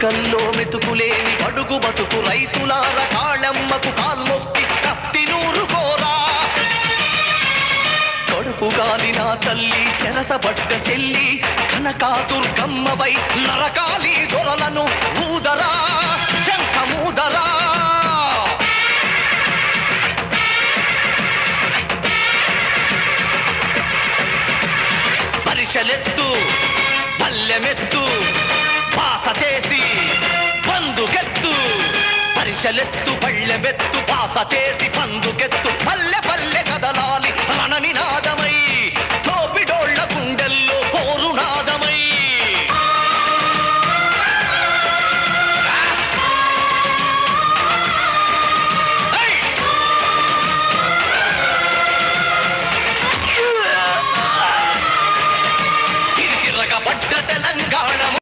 చుక్కల్లో మెతుకులేని బడుగు బతుకు రైతులార కాళమ్మకు కాల్మొక్కి కత్తి నూరుకోరా. కడుపు గాలిన తల్లి చెరసబడ్డ చెల్లి కనకాదుర్గమ్మవై నరకాలి దొరలను ఊదరా శంఖమూదరా. పరిశలెత్తు పల్లెమెత్తు పాస చేసి పందుకెత్తు. పరిశలెత్తు పళ్ళెమెత్తు పాస చేసి పందుకెత్తు. పల్లె పల్లె కదలాలి రణనినాదమై